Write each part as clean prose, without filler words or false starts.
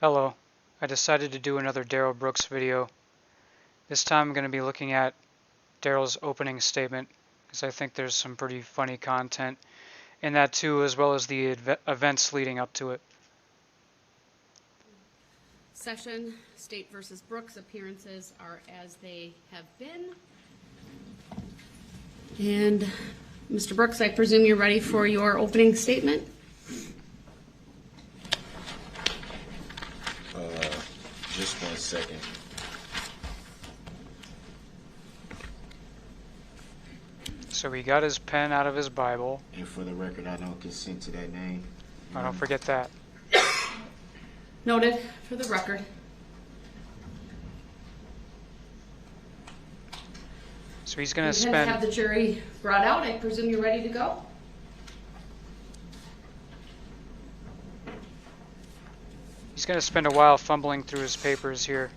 Hello, I decided to do another Darrell Brooks video. This time I'm going to be looking at Darrell's opening statement because I think there's some pretty funny content in that too, as well as the events leading up to it. Session, State versus Brooks, appearances are as they have been. And Mr. Brooks, I presume you're ready for your opening statement? Just 1 second. So he got his pen out of his Bible. And for the record, I don't consent to that name. I don't forget that. Noted for the record. So he's going to You spend... have the jury brought out. I presume you're ready to go? He's going to spend a while fumbling through his papers here.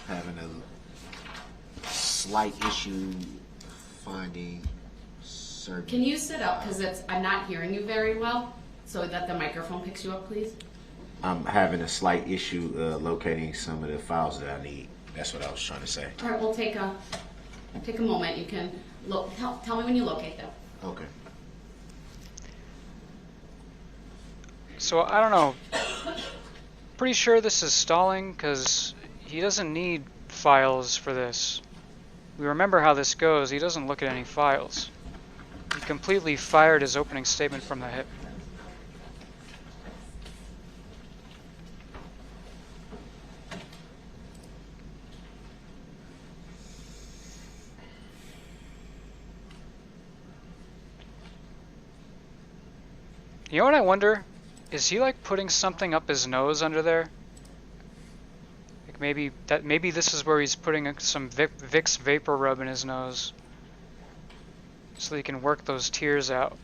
Having a slight issue finding certain... Can you sit up, because I'm not hearing you very well, so that the microphone picks you up, please? I'm having a slight issue locating some of the files that I need. That's what I was trying to say. All right, we'll take a moment. You can look. Tell me when you locate them. Okay. So I don't know. Pretty sure this is stalling because he doesn't need files for this. We remember how this goes. He doesn't look at any files. He completely fired his opening statement from the hip. You know what I wonder? Is he like putting something up his nose under there? Like maybe this is where he's putting some Vicks vapor rub in his nose so he can work those tears out.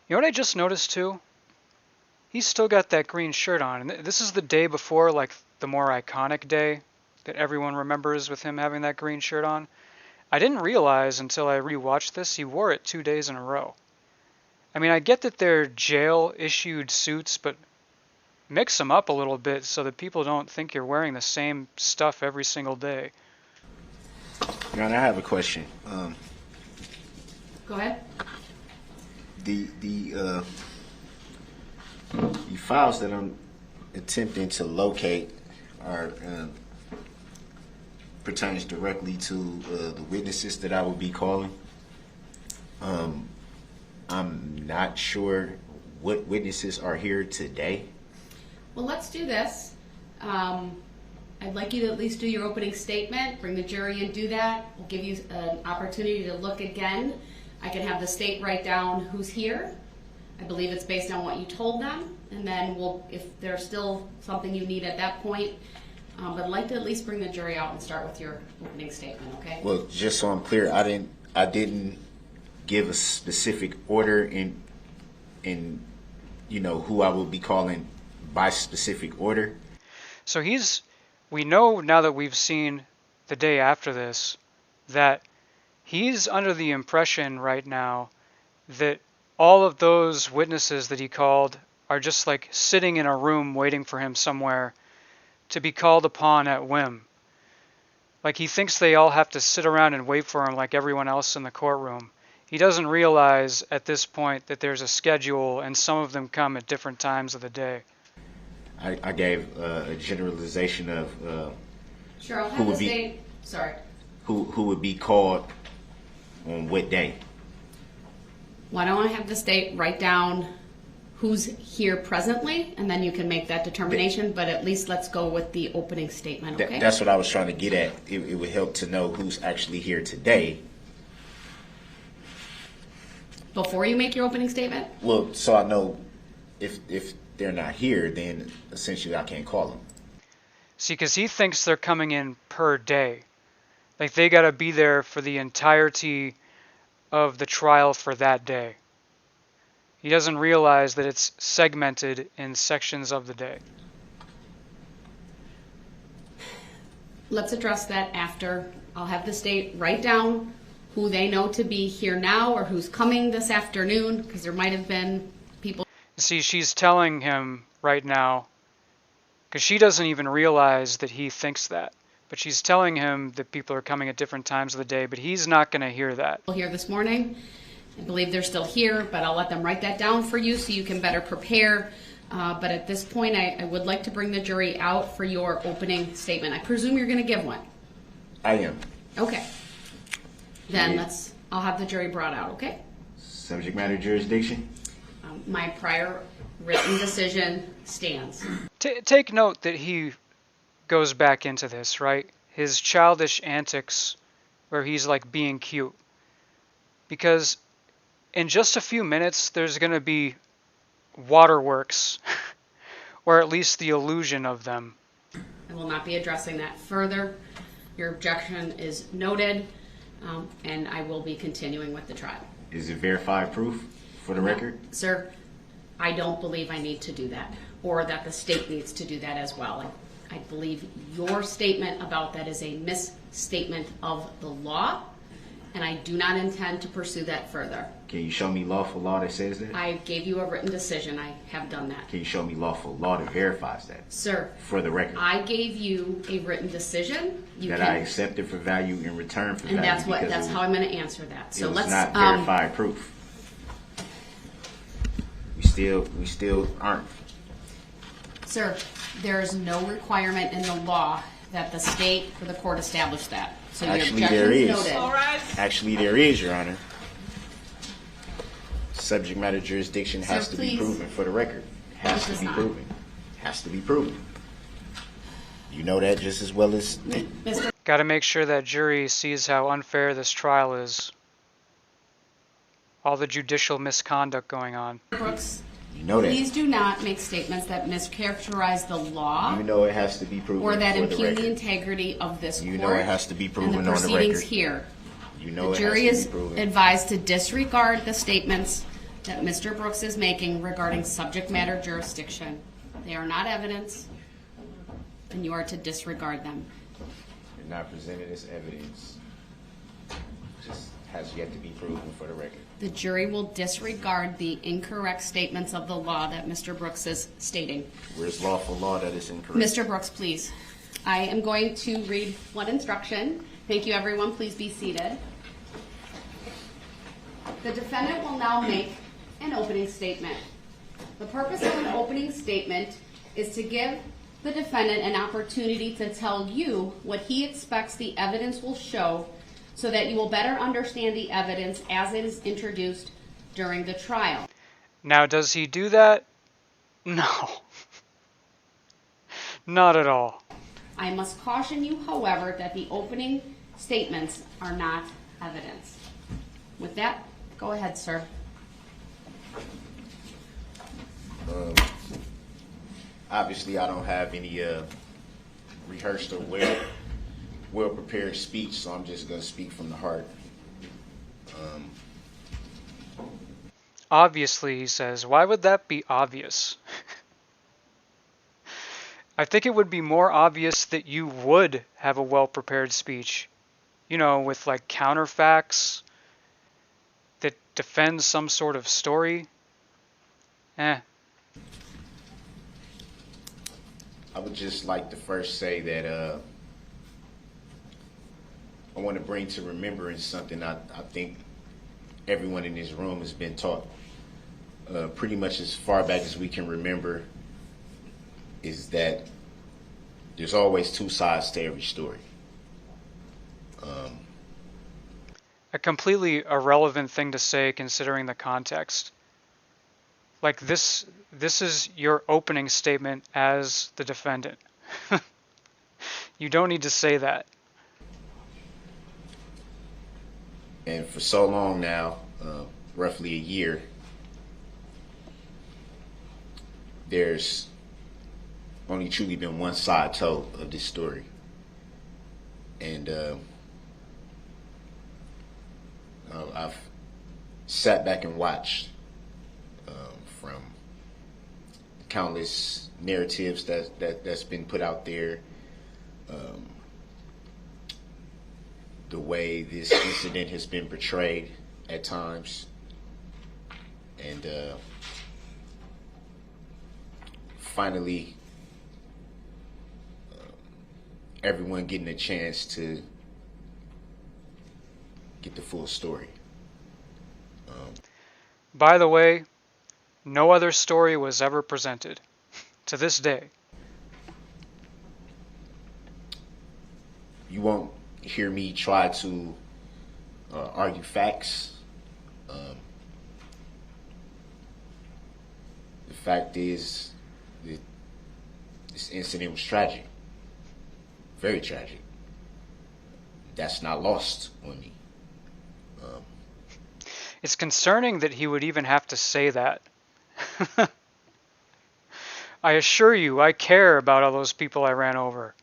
You know what I just noticed too? He's still got that green shirt on. And this is the day before, like, the more iconic day that everyone remembers with him having that green shirt on. I didn't realize until I rewatched this he wore it 2 days in a row. I mean, I get that they're jail-issued suits, but mix them up a little bit so that people don't think you're wearing the same stuff every single day. Your Honor, I have a question. Go ahead. The files that I'm attempting to locate are pertains directly to the witnesses that I will be calling. I'm not sure what witnesses are here today. Well, let's do this. I'd like you to at least do your opening statement, bring the jury and do that. We'll give you an opportunity to look again. I can have the state write down who's here. I believe it's based on what you told them, and then if there's still something you need at that point, but I'd like to at least bring the jury out and start with your opening statement, okay? Well, just so I'm clear, I didn't give a specific order in who I will be calling by specific order. So we know now that we've seen the day after this that he's under the impression right now that all of those witnesses that he called are just like sitting in a room waiting for him somewhere to be called upon at whim. Like he thinks they all have to sit around and wait for him like everyone else in the courtroom. He doesn't realize at this point that there's a schedule and some of them come at different times of the day. I gave a generalization of Sure, I'll have the state. Sorry. Who would be called on what day. Why don't I have the state write down who's here presently, and then you can make that determination, but at least let's go with the opening statement, okay? That's what I was trying to get at. It would help to know who's actually here today Before you make your opening statement? Well, so I know if they're not here, then essentially I can't call them. See, because he thinks they're coming in per day. Like they got to be there for the entirety of the trial for that day. He doesn't realize that it's segmented in sections of the day. Let's address that after. I'll have the state write down who they know to be here now or who's coming this afternoon, because there might have been people. See, she's telling him right now, because she doesn't even realize that he thinks that. But she's telling him that people are coming at different times of the day, but he's not going to hear that. Here this morning. I believe they're still here, but I'll let them write that down for you so you can better prepare. But at this point, I would like to bring the jury out for your opening statement. I presume you're going to give one. I am. Okay. Then Yeah. I'll have the jury brought out, okay? Subject matter jurisdiction. My prior written decision stands. Take note that he goes back into this, right? His childish antics where he's like being cute. Because in just a few minutes, there's going to be waterworks, or at least the illusion of them. I will not be addressing that further. Your objection is noted, and I will be continuing with the trial. Is it verified proof for the record? Sir, I don't believe I need to do that, or that the state needs to do that as well. I believe your statement about that is a misstatement of the law, and I do not intend to pursue that further. Can you show me lawful law that says that? I gave you a written decision. I have done that. Can you show me lawful law that verifies that? Sir, For the record. I gave you a written decision. I accepted for value in return for and value. that's how I'm going to answer that. So it was let's not verified proof. We still aren't. Sir, there is no requirement in the law that the state or the court establish that. So Actually, your there objection is. noted. All right. Actually, there is, Your Honor. Subject matter jurisdiction has to be please. proven for the record. Has It to does be not. proven. Has to be proven. You know that just as well as me. Mr. Got to make sure that jury sees how unfair this trial is. All the judicial misconduct going on. Brooks, You know that. please do not make statements that mischaracterize the law You know it has to be proven or that for the impugn the record. integrity of this You court know it has to be proven and the on the proceedings record. here. You know The it jury has is to be proven. advised to disregard the statements that Mr. Brooks is making regarding subject matter jurisdiction. They are not evidence, and you are to disregard them. You're not presented as evidence. Just has yet to be proven for the record. The jury will disregard the incorrect statements of the law that Mr. Brooks is stating. Where's lawful law that is incorrect? Mr. Brooks, please. I am going to read one instruction. Thank you, everyone. Please be seated. The defendant will now make an opening statement. The purpose of an opening statement is to give the defendant an opportunity to tell you what he expects the evidence will show so that you will better understand the evidence as it is introduced during the trial. Now, does he do that? No. Not at all. I must caution you, however, that the opening statements are not evidence. With that, go ahead, sir. Obviously, I don't have any rehearsed or well prepared speech, so I'm just going to speak from the heart. Obviously, he says. Why would that be obvious? I think it would be more obvious that you would have a well-prepared speech. You know, with like counterfacts that defends some sort of story. I would just like to first say that I want to bring to remembrance something I think everyone in this room has been taught pretty much as far back as we can remember, is that there's always two sides to every story. A completely irrelevant thing to say considering the context. Like this is your opening statement as the defendant. You don't need to say that. And for so long now, roughly a year, there's only truly been one side told of this story. And I've sat back and watched from countless narratives that's been put out there, the way this incident has been portrayed at times, and finally everyone getting a chance to get the full story. By the way, no other story was ever presented to this day. You won't hear me try to argue facts. The fact is that this incident was tragic, very tragic. That's not lost on me. It's concerning that he would even have to say that. I assure you, I care about all those people I ran over.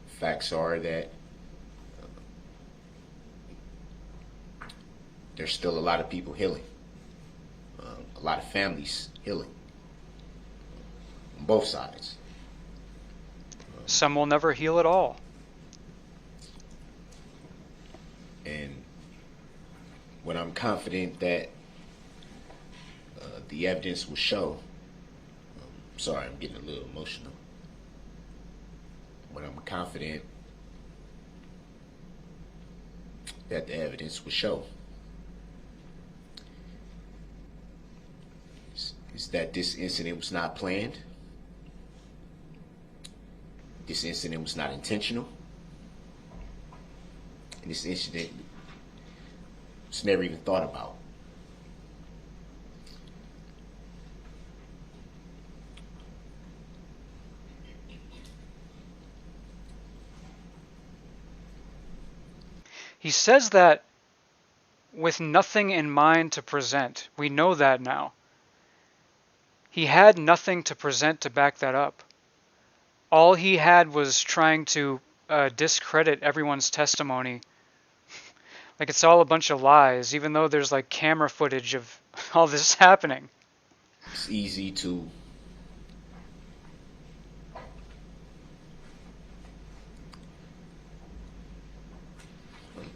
Facts are that there's still a lot of people healing, a lot of families healing on both sides. Some will never heal at all. And when I'm confident that the evidence will show, sorry, I'm getting a little emotional. When I'm confident that the evidence will show is that this incident was not planned. This incident was not intentional. And this incident was never even thought about. He says that with nothing in mind to present. We know that now. He had nothing to present to back that up. All he had was trying to discredit everyone's testimony. Like it's all a bunch of lies, even though there's like camera footage of all this happening. It's easy to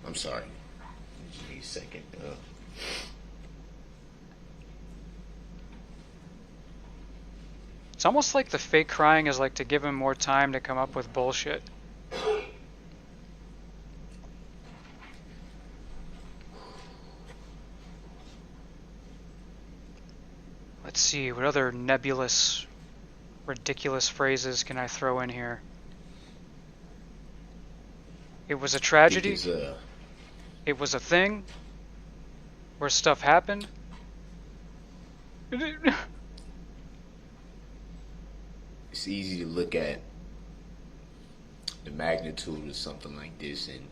I'm sorry. Just need a second. It's almost like the fake crying is like to give him more time to come up with bullshit. Let's see, what other nebulous, ridiculous phrases can I throw in here? It was a tragedy. It was a thing where stuff happened. It's easy to look at the magnitude of something like this and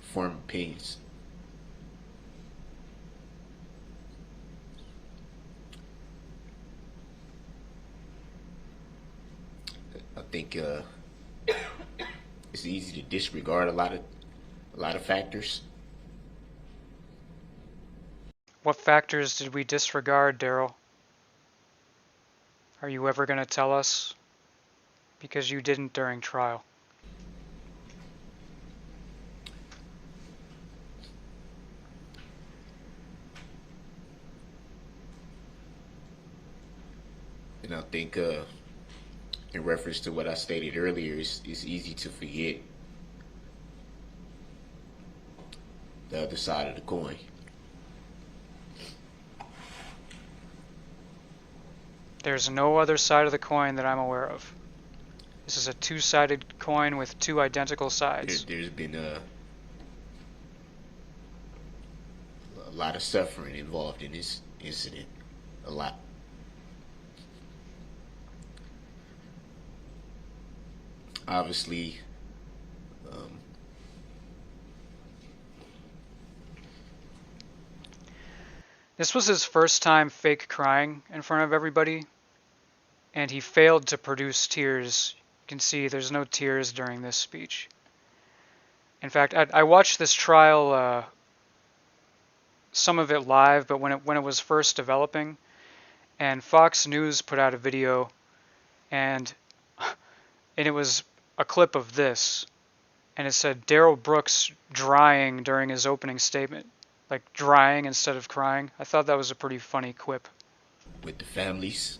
form opinions. I think it's easy to disregard a lot of factors. What factors did we disregard, Darrell? Are you ever going to tell us? Because you didn't during trial. And I think in reference to what I stated earlier, it's easy to forget the other side of the coin. There's no other side of the coin that I'm aware of. This is a two-sided coin with two identical sides. There's been a lot of suffering involved in this incident. A lot. obviously, This was his first time fake crying in front of everybody, and he failed to produce tears. You can see there's no tears during this speech. In fact, I watched this trial, some of it live, but when it was first developing, and Fox News put out a video, and it was a clip of this, and it said Darrell Brooks drying during his opening statement, like drying instead of crying. I thought that was a pretty funny quip. with the families.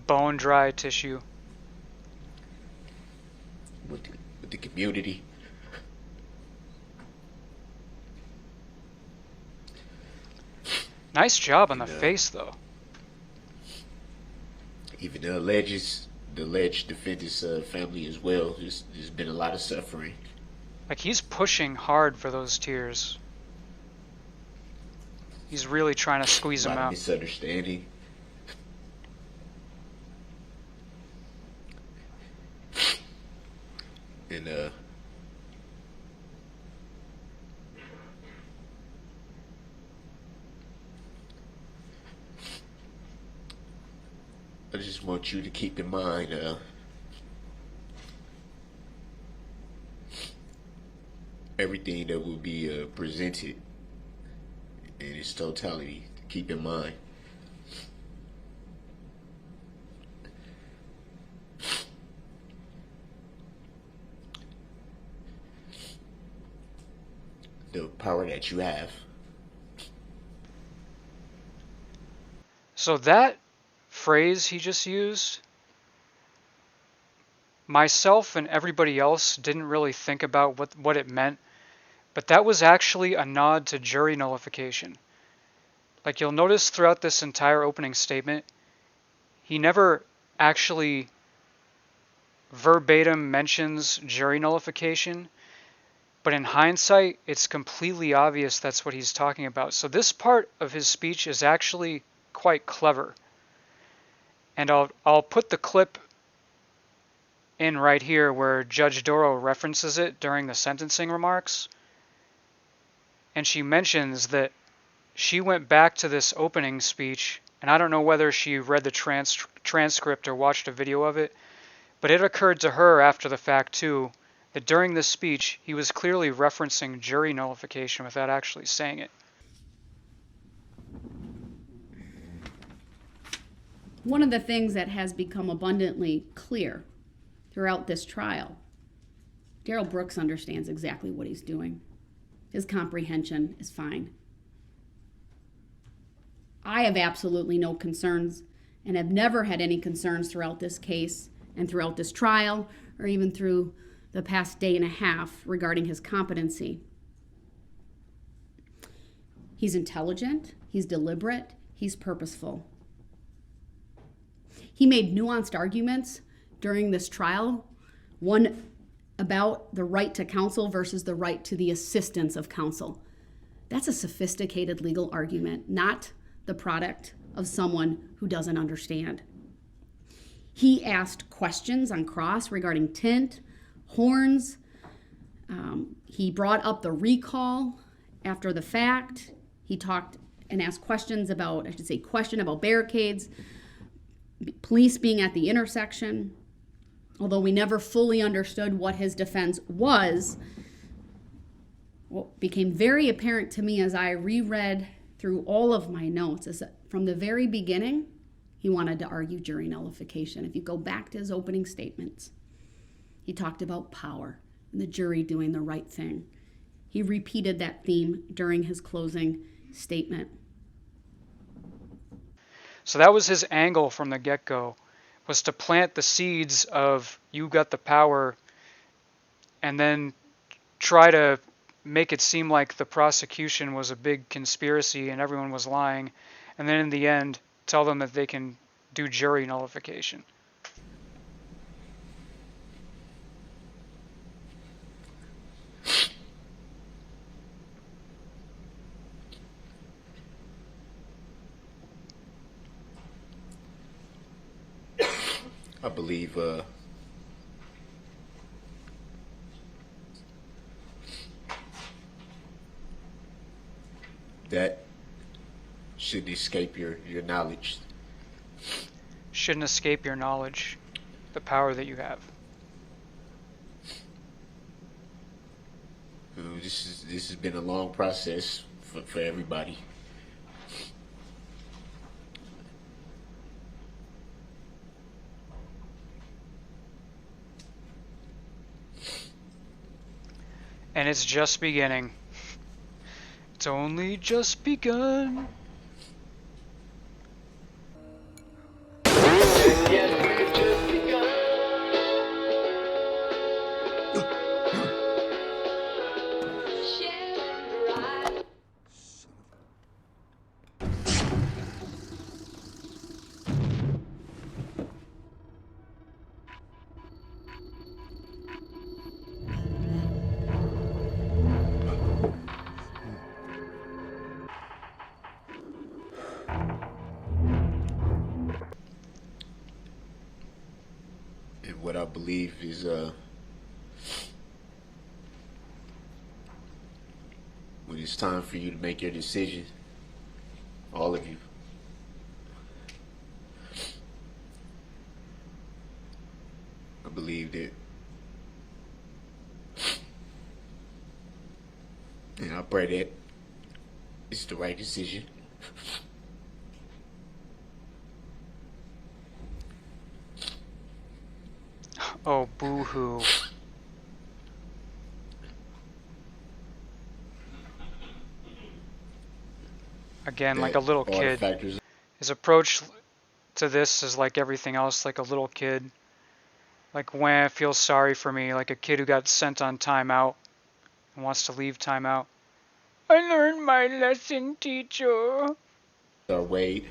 Bone dry tissue. with the, with the community. Nice job on the And, face, though. even the alleged defendant's family as well. There's been a lot of suffering. Like, he's pushing hard for those tears. He's really trying to squeeze A them lot of out. misunderstanding. And I just want you to keep in mind everything that will be presented in its totality. To keep in mind. The power that you have. So that phrase he just used, myself and everybody else didn't really think about what it meant, but that was actually a nod to jury nullification. Like, you'll notice throughout this entire opening statement, he never actually verbatim mentions jury nullification, but in hindsight, it's completely obvious that's what he's talking about. So this part of his speech is actually quite clever. And I'll put the clip in right here where Judge Darrell references it during the sentencing remarks. And she mentions that she went back to this opening speech, and I don't know whether she read the transcript or watched a video of it, but it occurred to her after the fact too that during this speech he was clearly referencing jury nullification without actually saying it. One of the things that has become abundantly clear throughout this trial, Darrell Brooks understands exactly what he's doing. His comprehension is fine. I have absolutely no concerns and have never had any concerns throughout this case and throughout this trial or even through the past day and a half regarding his competency. He's intelligent, he's deliberate, he's purposeful. He made nuanced arguments during this trial, one about the right to counsel versus the right to the assistance of counsel. That's a sophisticated legal argument, not the product of someone who doesn't understand. He asked questions on cross regarding tint, horns. He brought up the recall after the fact. He talked and asked questions about, question about barricades, police being at the intersection. Although we never fully understood what his defense was, what became very apparent to me as I reread through all of my notes is that from the very beginning, he wanted to argue jury nullification. If you go back to his opening statements, he talked about power and the jury doing the right thing. He repeated that theme during his closing statement. So that was his angle from the get-go, was to plant the seeds of you got the power and then try to make it seem like the prosecution was a big conspiracy and everyone was lying, and then in the end tell them that they can do jury nullification. I believe that should escape your knowledge. Shouldn't escape your knowledge, the power that you have. This has been a long process for everybody. And it's just beginning. It's only just begun. And what I believe is when it's time for you to make your decision, all of you, I believe that, and I pray that it's the right decision. Oh, boo-hoo. Again, like a little All the kid. factors. His approach to this is like everything else, like a little kid. Like when feels sorry for me, like a kid who got sent on timeout and wants to leave timeout. I learned my lesson, teacher. Wade.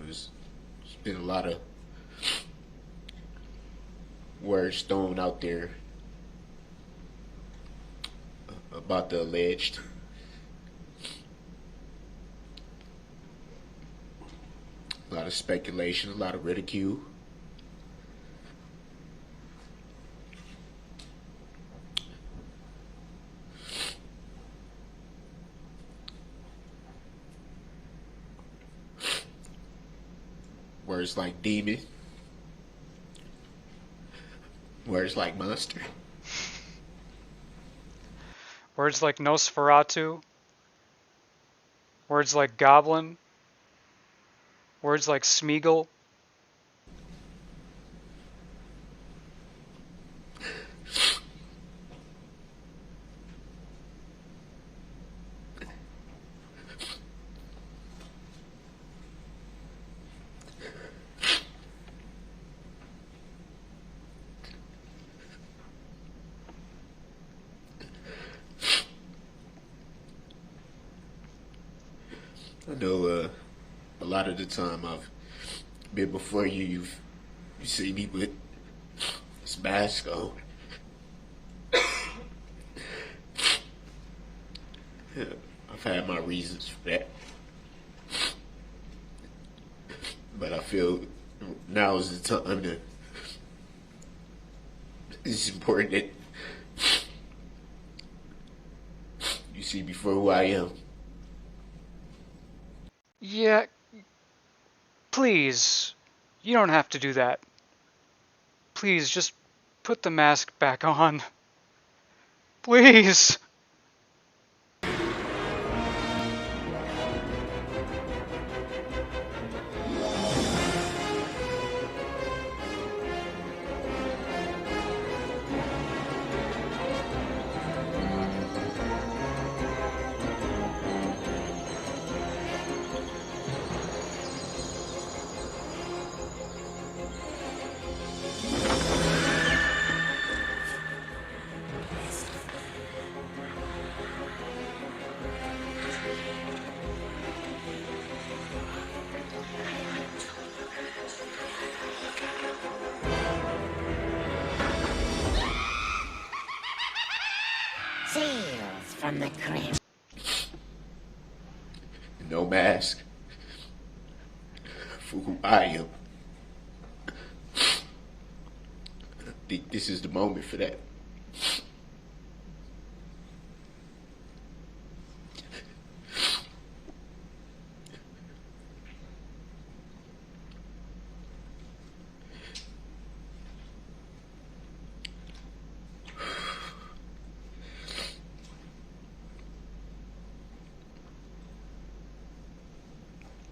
There's been a lot of words thrown out there about the alleged. A lot of speculation, a lot of ridicule. Words like demon. Words like monster. Words like Nosferatu. Words like goblin. Words like Smeagol. I know a lot of the time I've been before you, you see me with this mask on. I've had my reasons for that. But I feel now is the time to, it's important that you see me for who I am. Yeah, please. You don't have to do that. Please, just put the mask back on. Please. Tales from the crypt. No mask for who I am. I think this is the moment for that.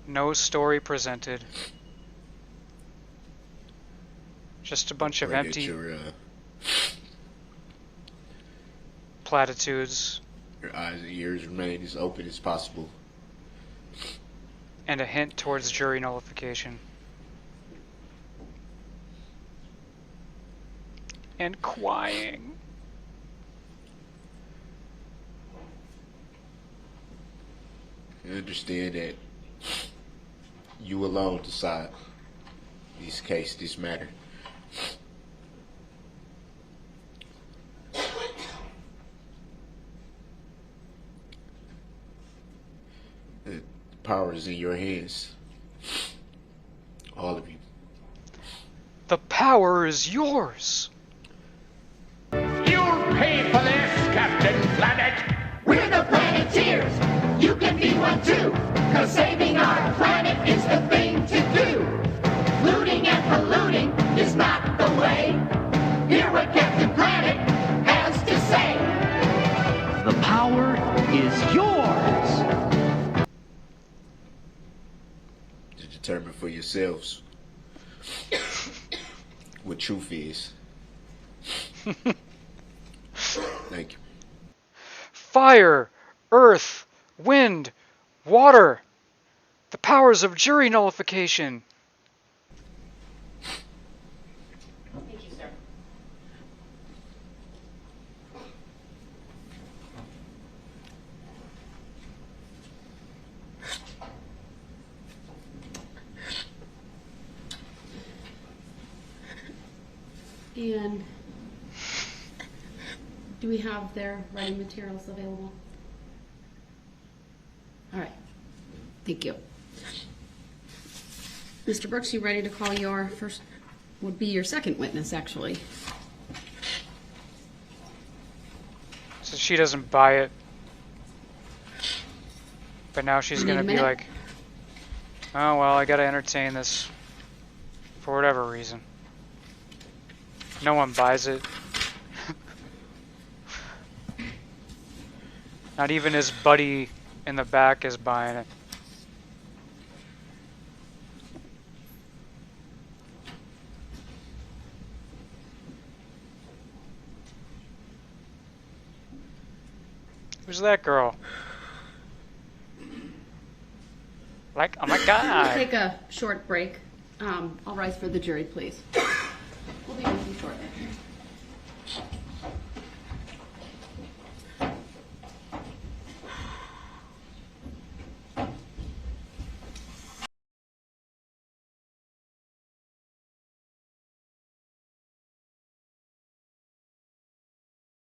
No story presented. Just a bunch of Pray that empty your platitudes eyes and ears remain as open as possible. and a hint towards jury nullification. And crying. I understand that you alone decide this case, this matter. The power is in your hands. All of you. The power is yours. You'll pay for this, Captain Planet! We're the Planeteers. You can be one too. Cause saving our planet is the thing to do. Looting and polluting is not the way. Hear what Captain Planet has to say. The power is yours! To determine for yourselves what truth is. Thank you. Fire, earth, wind, water. The powers of jury nullification. Thank you, sir. And do we have their writing materials available? All right. Thank you. Mr. Brooks, you ready to call your first, would be your second witness, actually. So she doesn't buy it. But now she's You need gonna a be minute? like, oh well, I gotta entertain this for whatever reason. No one buys it. Not even his buddy in the back is buying it. Who's that girl? Like, oh my We'll god. take a short break. I'll rise for the jury, please.